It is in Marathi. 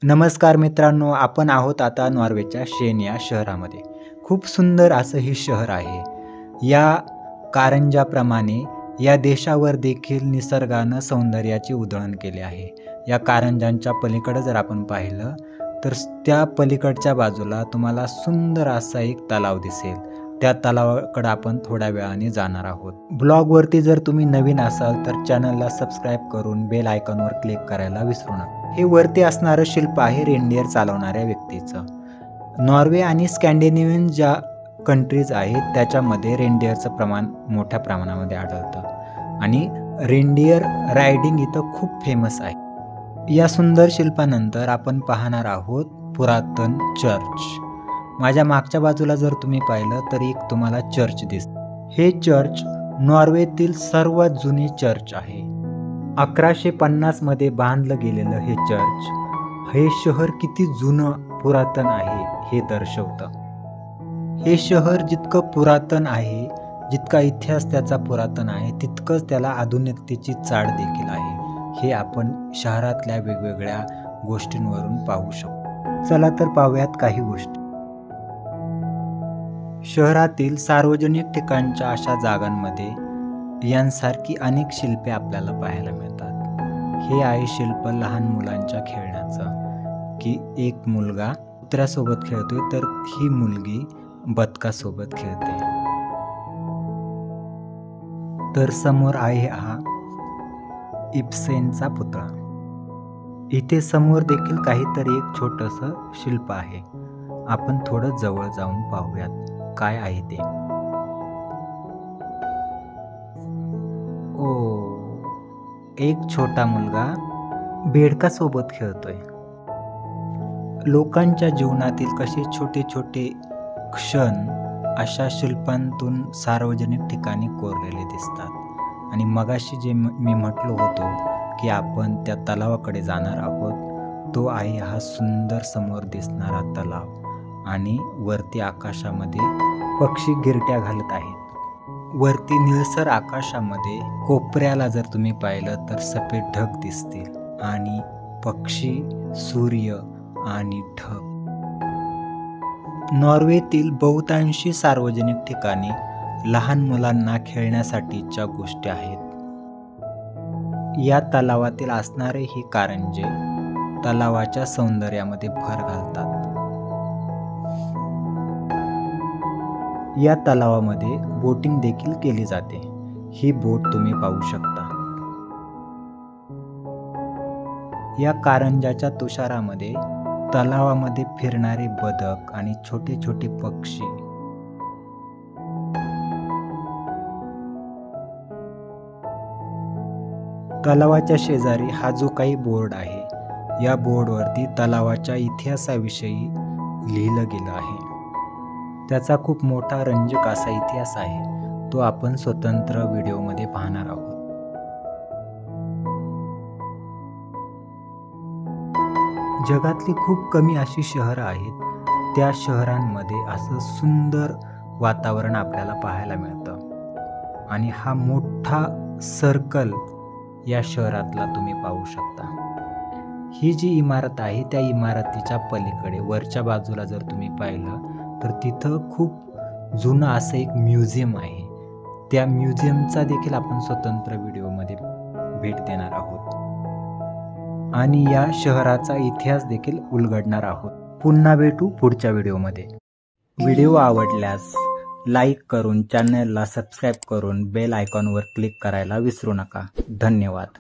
नमस्कार मित्रांनो, आपण आहोत आता नॉर्वेच्या शेन या शहरामध्ये. खूप सुंदर असं हे शहर आहे. या कारंजाप्रमाणे या देशावर देखील निसर्गानं सौंदर्याची उधळण केली आहे. या कारंजांच्या पलीकडे जर आपण पाहिलं तर त्या पलीकडच्या बाजूला तुम्हाला सुंदर असा एक तलाव दिसेल. त्या तलावाकडे आपण थोड्या वेळाने जाणार आहोत. ब्लॉगवरती जर तुम्ही नवीन असाल तर चॅनलला सबस्क्राईब करून बेल आयकॉनवर क्लिक करायला विसरू नका. हे वरती असणारं शिल्प आहे रेनडिअर चालवणाऱ्या व्यक्तीचं. नॉर्वे आणि स्कॅन्डिनेव्हियन ज्या कंट्रीज आहेत त्याच्यामध्ये रेनडिअरचं प्रमाण मोठ्या प्रमाणामध्ये आढळतं आणि रेनडिअर रायडिंग इथं खूप फेमस आहे. या सुंदर शिल्पानंतर आपण पाहणार आहोत पुरातन चर्च. माझ्या मागच्या बाजूला जर तुम्ही पाहिलं तर एक तुम्हाला चर्च दिसतं. हे चर्च नॉर्वेतील सर्वात जुने चर्च आहे. 1150 मध्ये बांधलं गेलेलं हे चर्च हे शहर किती जुनं पुरातन आहे हे दर्शवतं. हे शहर जितकं पुरातन आहे, जितका इतिहास त्याचा पुरातन आहे, तितकंच त्याला आधुनिकतेची चाड देखील आहे. हे आपण शहरातल्या वेगवेगळ्या गोष्टींवरून पाहू शकतो. चला तर पाहूयात काही गोष्टी. शहरातील सार्वजनिक ठिकाणच्या अशा जागांमध्ये यांसारखी अनेक शिल्पे आपल्याला पाहायला मिळतात. हे आहे शिल्प लहान मुलांच्या खेळण्याचं, की एक मुलगा कुत्र्यासोबत खेळतोय तर ही मुलगी बदकासोबत खेळते. तर समोर आहे हा इब्सेनचा पुतळा. इथे समोर देखील काहीतरी एक छोटंसं शिल्प आहे. आपण थोडं जवळ जाऊन पाहूयात काय आहे ते. एक छोटा मुलगा बेडकासोबत खेळतोय. लोकांच्या जीवनातील कसे छोटे छोटे क्षण अशा शिल्पांतून सार्वजनिक ठिकाणी कोरलेले दिसतात. आणि मगाशी जे मी म्हटलो होतो की आपण त्या तलावाकडे जाणार आहोत, तो आहे हा सुंदर समोर दिसणारा तलाव. आणि वरती आकाशामध्ये पक्षी गिरट्या घालत आहेत. वरती निळसर आकाशामध्ये कोपऱ्याला जर तुम्ही पाहिलं तर सफेद ढग दिसतील आणि पक्षी, सूर्य आणि ढग. नॉर्वेतील बहुतांशी सार्वजनिक ठिकाणी लहान मुलांना खेळण्यासाठीच्या गोष्टी आहेत. या तलावातील असणारे हे कारंजे तलावाच्या सौंदर्यामध्ये भर घालतात. या तलावामध्ये बोटिंग देखील केली जाते. ही बोट तुम्ही पाहू शकता. या कारंजाच्या तुषारामध्ये तलावामध्ये फिरणारे बदक आणि छोटे छोटे पक्षी. तलावाच्या शेजारी हा जो काही बोर्ड आहे, या बोर्डवरती तलावाच्या इतिहासाविषयी लिहिलं गेलं आहे. त्याचा खूप मोठा रंजक असा इतिहास आहे. तो आपण स्वतंत्र व्हिडिओमध्ये पाहणार आहोत. जगातली खूप कमी अशी शहरं आहेत, त्या शहरांमध्ये असं सुंदर वातावरण आपल्याला पाहायला मिळतं. आणि हा मोठा सर्कल या शहरातला तुम्ही पाहू शकता. ही जी इमारत आहे त्या इमारतीच्या पलीकडे वरच्या बाजूला जर तुम्ही पाहिलं तर तिथं खूप जुनं असं एक म्युझियम आहे. त्या म्युझियमचा देखील आपण स्वतंत्र व्हिडिओमध्ये भेट देणार आहोत आणि या शहराचा इतिहास देखील उलगडणार आहोत. पुन्हा भेटू पुढच्या व्हिडिओमध्ये. व्हिडिओ आवडल्यास लाईक करून चॅनलला सबस्क्राईब करून बेल आयकॉनवर क्लिक करायला विसरू नका. धन्यवाद.